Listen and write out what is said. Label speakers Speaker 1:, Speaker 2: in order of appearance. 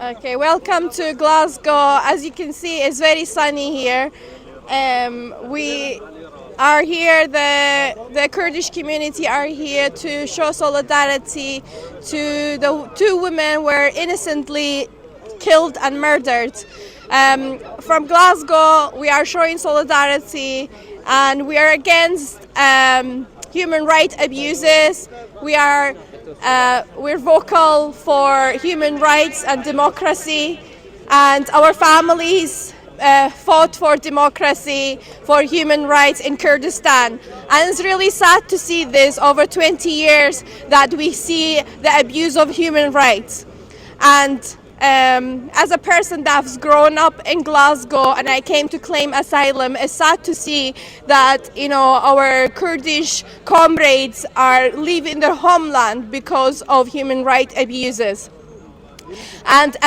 Speaker 1: Okay, welcome to Glasgow. As you can see, it's very sunny here. We are here, the Kurdish community are here to show solidarity to the two women were innocently killed and murdered. From Glasgow, we are showing solidarity and we are against human rights abuses. We're vocal for human rights and democracy, and our families fought for democracy, for human rights in Kurdistan. And it's really sad to see this over 20 years that we see the abuse of human rights. And as a person that's grown up in Glasgow and I came to claim asylum, it's sad to see that, you know, our Kurdish comrades are leaving their homeland because of human rights abuses. And